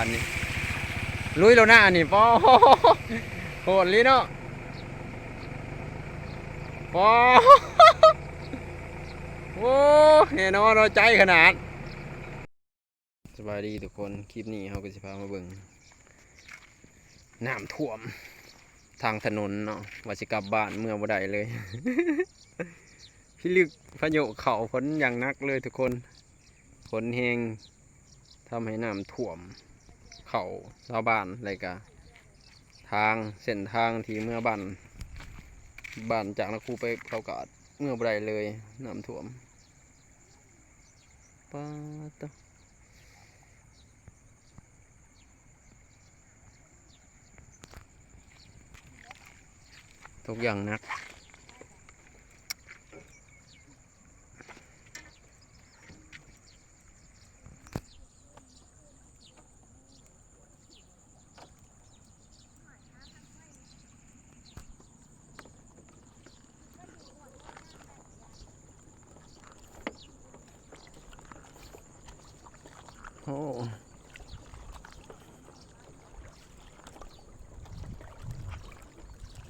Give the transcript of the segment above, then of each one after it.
อันนี้ลุยแล้วนะอันนี้ปอโหดลีเนาะปอโอ้เห็นว่าเราใจขนาดสบายดีทุกคนคลิปนี้เขาก็จะพามาเบิ่งน้ำท่วมทางถนนเนาะว่าจะกลับบ้านเมื่อบ่ได้เลย พี่ลึกพายุเข่าฝนอย่างนักเลยทุกคนฝนแห้งทำให้น้ำท่วมเข่าชาวบ้านอะไรกะทางเส้นทางที่เมื่อบ้านจากนักครูไปเขากาดเมื่อบ่ได้เลยน้ำท่วมป้าตะทุกอย่างนักโอ้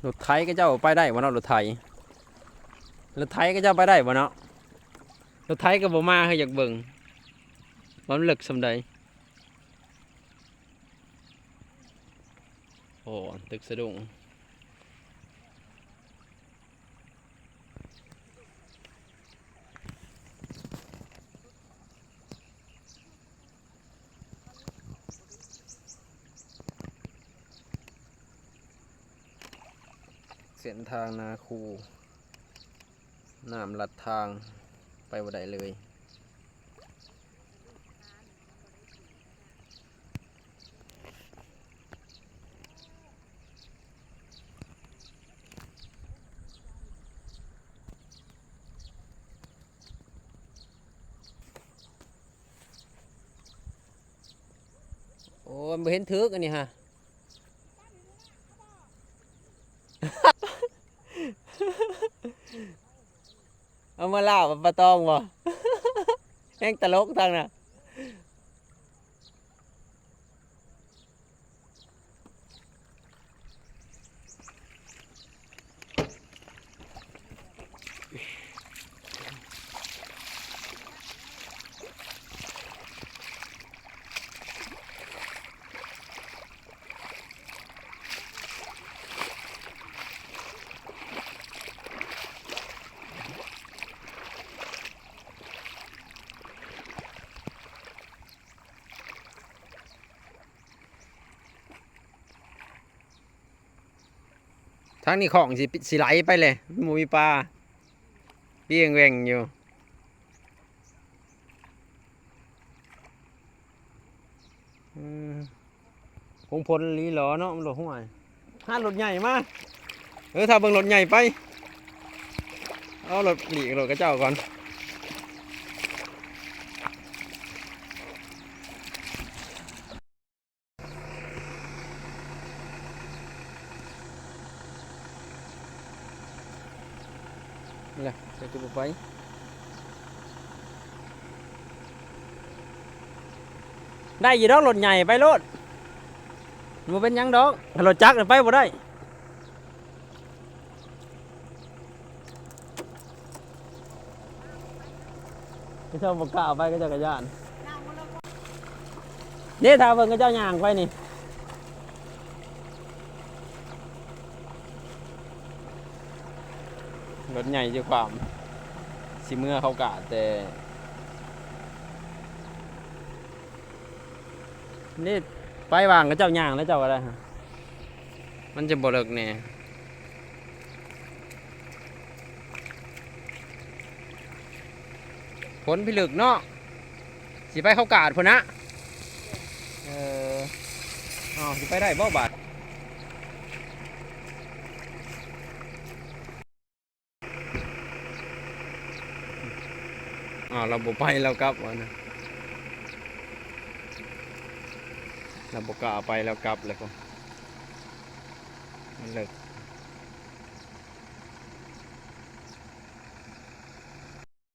รถไถก็เจ้าไปได้บ่เนาะรถไถก็เจ้าไปได้บ่เนาะรถไถก็บ่มาให้อยากเบิ่งว่ามันลึกส่ำใดโอ้ตึกสะดุ้งเส้นทางนาคูน้ำลัดทางไปบ่ได้เลยโอ้ไม่เห็นทึกอันนี้ฮะ เอามาเล่าปลาตองบ่ แม่งตลกทางน่ะทางนี้ของสิไหลไปเลยหมูมีปลาเปี้ยงแหว่งอยู่คงพลลีหลอเนาะมันหลดห้วยห้ารถใหญ่มาถ้าเบิ่งรถใหญ่ไปเอารถหลีกรถกระเจ้าก่อนนี่แหละจะจุบไปได้ยี่ดอกรถใหญ่ไปรถมันเป็นยังดอกรถจักรไปบ่ได้ก็เจ้าบกกล้าไปก็เจ้ากระยานนี่ถ้าเบิ่งก็เจ้าย่างไปนี่รถใหญ่จะความสิเมื่อเขากะแต่นี่ไปวางก็เจ้าย่างแล้วเจ้าอะไรฮะมันจะบ่เลิกแน่ผลพิลึกเนาะสิไปเขากาดพุ่นนะอ๋อสิไปได้บ่บาดเราบ่ไปแล้วกลับวะนะเราบ่กล้าไปแล้วกลับแล้วก็มันเลิก